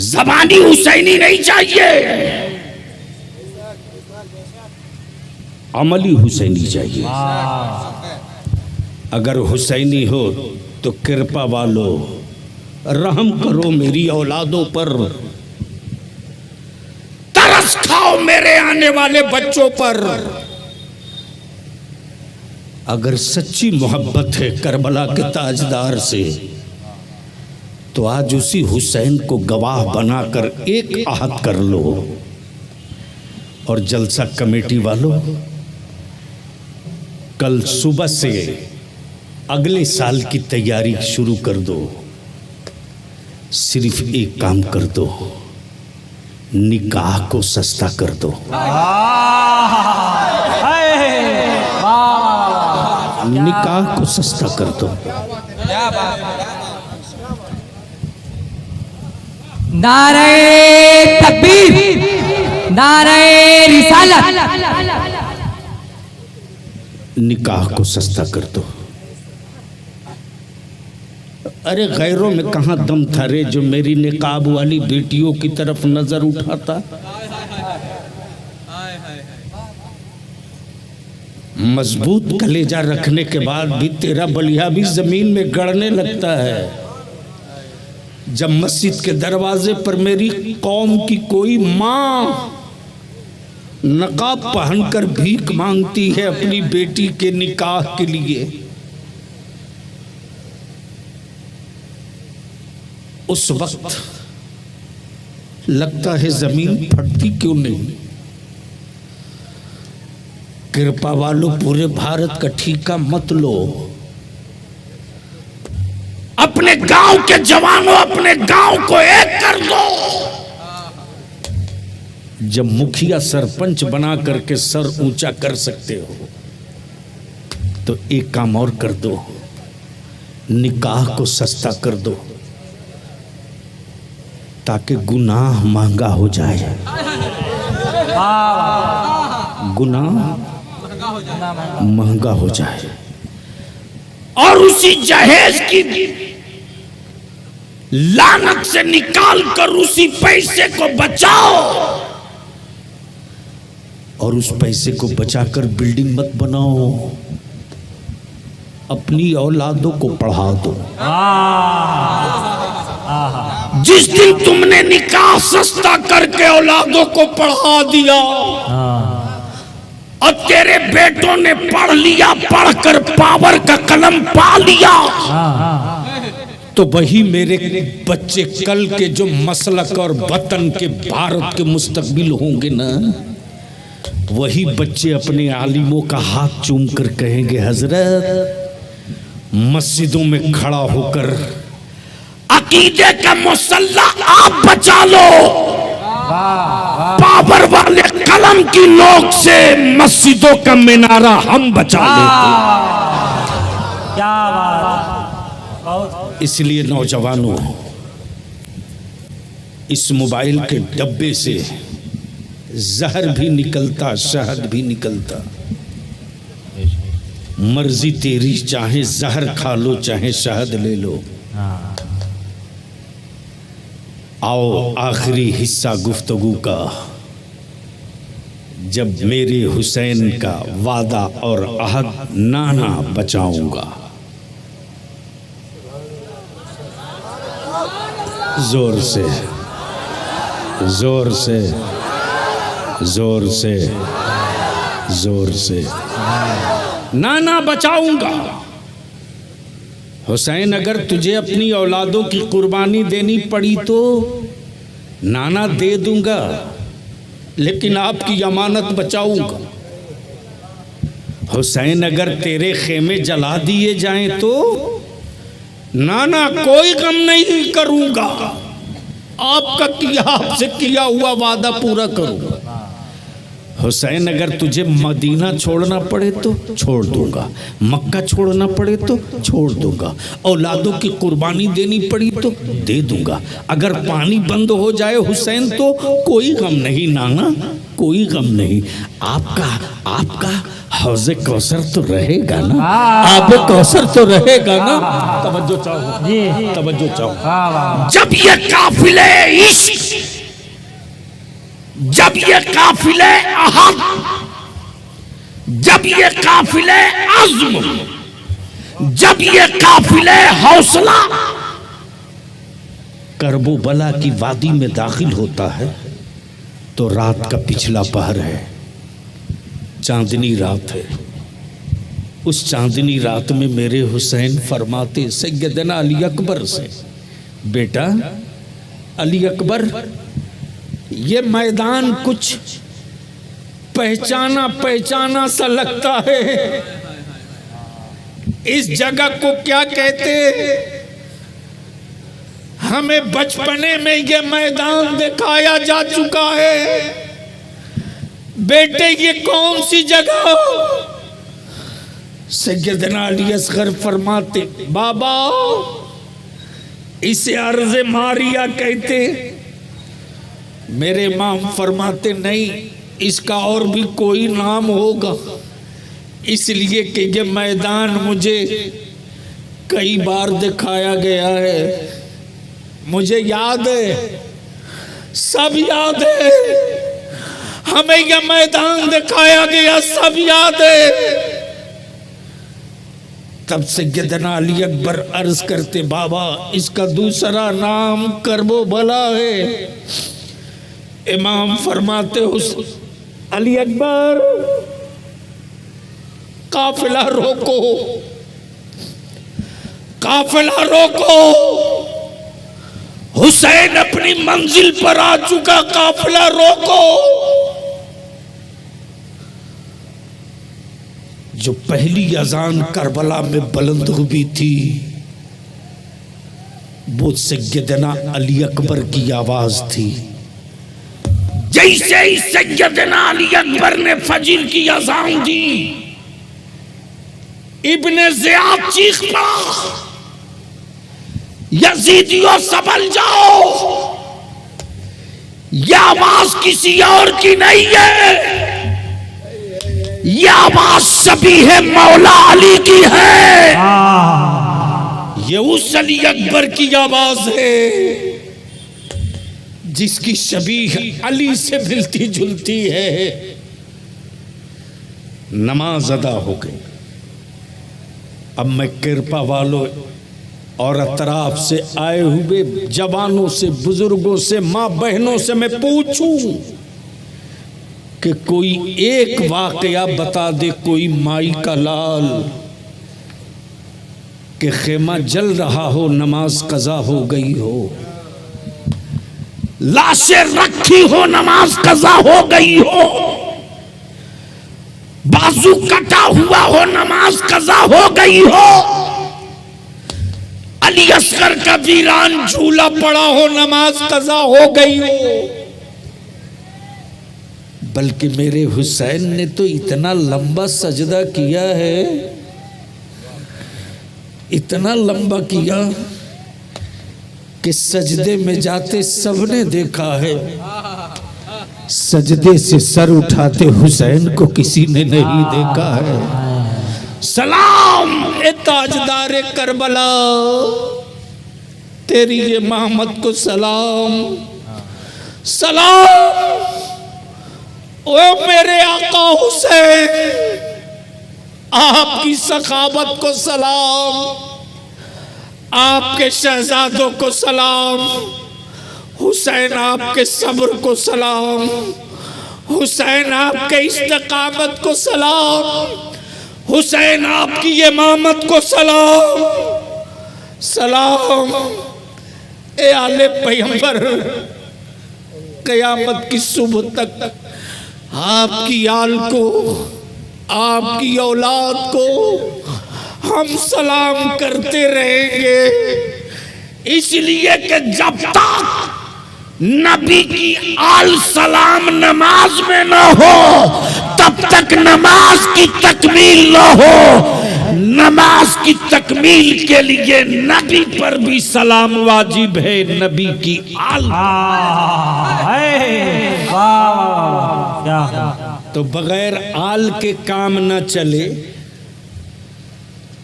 ज़बानी हुसैनी नहीं चाहिए, अमली हुसैनी चाहिए। अगर हुसैनी हो तो कृपा वालो रहम करो मेरी औलादों पर, तरस खाओ मेरे आने वाले बच्चों पर। अगर सच्ची मोहब्बत है करबला के ताजदार से तो आज उसी हुसैन को गवाह बनाकर एक आहद कर लो। और जलसा कमेटी वालों, कल सुबह से अगले साल की तैयारी शुरू कर दो। सिर्फ एक काम कर दो, निकाह को सस्ता कर दो। निकाह को सस्ता कर दो। नारे तकबीर, नारे रिसालत। निकाह को सस्ता कर दो। अरे गैरों में कहाँ दम था रे जो मेरी निकाब वाली बेटियों की तरफ नजर उठाता। मजबूत कलेजा रखने के बाद भी तेरा बलिया भी जमीन में गड़ने लगता है। जब मस्जिद के दरवाजे पर मेरी कौम की कोई माँ नकाब पहनकर भीख मांगती है अपनी बेटी के निकाह के लिए, उस वक्त लगता है जमीन फटती क्यों नहीं। कृपा वालों, पूरे भारत का ठीका मत लो। अपने गांव के जवानों, अपने गांव को एक कर दो। जब मुखिया सरपंच बना करके सर ऊंचा कर सकते हो तो एक काम और कर दो, निकाह को सस्ता कर दो ताकि गुनाह महंगा हो जाए। गुनाह महंगा हो जाए। और उसी जहेज की लानत से निकाल कर उसी पैसे को बचाओ। और उस पैसे को बचाकर बिल्डिंग मत बनाओ, अपनी औलादों को पढ़ा दो। जिस दिन तुमने निकाह सस्ता करके औलादों को पढ़ा दिया और तेरे बेटों ने पढ़ लिया, पढ़कर पावर का कलम पा लिया, तो वही मेरे बच्चे कल के जो मसलक और वतन के भारत के मुस्तकबिल होंगे ना, वही बच्चे अपने आलिमों का हाथ चूम कर कहेंगे, हजरत मस्जिदों में खड़ा होकर अकीदे का मुसल्ला आप बचा लो, पावर वाले कलम की नोक से मस्जिदों का मीनारा हम बचा लेते। क्या बात। इसलिए नौजवानों, इस मोबाइल के डब्बे से जहर भी निकलता, शहद भी निकलता। मर्जी तेरी, चाहे जहर खा लो चाहे शहद ले लो। आओ आखिरी हिस्सा गुफ्तगू का, जब मेरे हुसैन का वादा और अहद नाना बचाऊंगा। जोर से, जोर से, जोर से, जोर से, नाना बचाऊंगा। हुसैन, अगर तुझे अपनी औलादों की कुर्बानी देनी पड़ी तो नाना दे दूंगा, लेकिन आपकी अमानत बचाऊंगा। हुसैन, अगर तेरे खेमे जला दिए जाएं तो नाना कोई गम नहीं करूंगा, आपका किया, आपसे किया हुआ वादा पूरा करूंगा। हुसैन, अगर तुझे मदीना छोड़ना पड़े तो छोड़ दूंगा, मक्का छोड़ना पड़े तो छोड़ दूंगा, औलादों की कुर्बानी देनी पड़ी तो दे दूंगा। अगर पानी बंद हो जाए हुसैन तो कोई गम नहीं नाना, कोई गम नहीं। आपका हौज़े कौसर तो रहेगा ना, आबे कौसर तो रहेगा ना। तवज्जो चाहो जी, तवज्जो चाहो। जब ये काफिले इश्क, जब ये काफिले अहद, जब ये काफिले अज़्म, जब ये काफिले हौसला करबो बला की वादी में दाखिल होता है तो रात का पिछला पहर है, चांदनी रात है। उस चांदनी रात में मेरे हुसैन फरमाते सैयदना अली अकबर से, बेटा अली अकबर, ये मैदान कुछ पहचाना पहचाना सा लगता है, इस जगह को क्या कहते? हमें बचपने में ये मैदान दिखाया जा चुका है, बेटे ये कौन सी जगह? सैयदना अली असगर फरमाते, बाबा इसे अर्ज़ मारिया कहते। मेरे इमाम फरमाते, नहीं, इसका और भी कोई नाम होगा, इसलिए कि ये मैदान मुझे कई बार दिखाया गया है, मुझे याद है, सब याद है। हमें यह मैदान दिखाया गया, सब याद है। तब सैयदना अली अकबर अर्ज करते, बाबा इसका दूसरा नाम करबो भला है। इमाम फरमाते, उस अली अकबर काफिला रोको, काफिला रोको। हुसैन अपनी मंजिल पर आ चुका, काफिला रोको। जो पहली अजान करबला में बुलंद हुई थी वो सैयदना अली अकबर की आवाज थी। जैसे ही सैयदना अली अकबर ने फजर की अजान दी, इब्ने ज़ियाद चीख पड़ा, यजीदियों संभल जाओ, यह आवाज किसी और की नहीं है, यह आवाज सभी है मौला अली की है। ये उस अली अकबर की आवाज है जिसकी शबीह अली से मिलती जुलती है। नमाज अदा हो गई। अब मैं कृपा वालों और अतराफ से आए हुए जवानों से, बुजुर्गों से, माँ बहनों से मैं पूछूं कि कोई एक वाकया बता दे, कोई माई का लाल कि खेमा जल रहा हो, नमाज कज़ा हो गई हो, लाशें रखी हो, नमाज कज़ा हो गई हो, बाजू कटा हुआ हो, नमाज कज़ा हो गई हो, अली असगर का वीरान झूला पड़ा हो, नमाज कज़ा हो गई हो। बल्कि मेरे हुसैन ने तो इतना लंबा सजदा किया है, इतना लंबा किया कि सजदे में जाते सबने देखा है, सजदे से सर उठाते हुसैन को किसी ने नहीं देखा है। सलाम ए ताजदार करबला, तेरी ये मोहम्मद को सलाम, सलाम ओ मेरे आका हुसैन, आपकी सखावत को सलाम, आपके शहजादों को सलाम, हुसैन आपके सब्र को सलाम, हुसैन आपके इस्तिकामत को सलाम, हुसैन आपकी इमामत को सलाम, सलाम ए आले पैगंबर, क़यामत की सुबह तक आपकी आल को, आपकी औलाद को हम सलाम करते रहेंगे, इसलिए कि जब तक नबी की आल सलाम नमाज में न हो तब तक नमाज की तकमील न हो। नमाज की तकमील के लिए नबी पर भी सलाम वाजिब है, नबी की आल। तो बगैर आल के काम न चले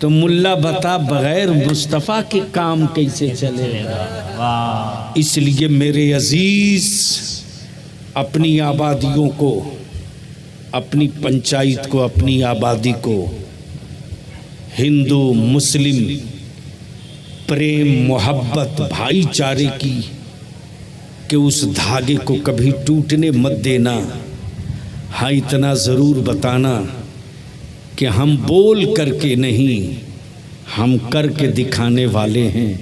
तो मुल्ला बता बगैर मुस्तफ़ा के काम कैसे चलेगा। इसलिए मेरे अजीज, अपनी आबादियों को, अपनी पंचायत को, अपनी आबादी को हिंदू मुस्लिम प्रेम मोहब्बत भाईचारे की कि उस धागे को कभी टूटने मत देना। हाँ, इतना ज़रूर बताना कि हम बोल करके नहीं, हम करके दिखाने वाले हैं।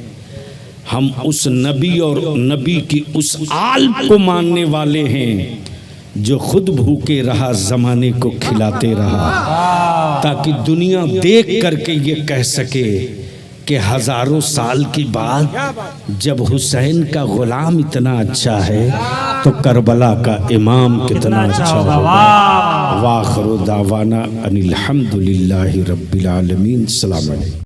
हम उस नबी और नबी की उस आल को मानने वाले हैं जो खुद भूखे रहा, ज़माने को खिलाते रहा, ताकि दुनिया देख करके ये कह सके कि हज़ारों साल के बाद जब हुसैन का ग़ुलाम इतना अच्छा है तो करबला का इमाम कितना अच्छा होगा। वाखिरु दावाना अनिल हम्दुलिल्लाहि रब्बिल आलमीन। सलाम अलैकुम।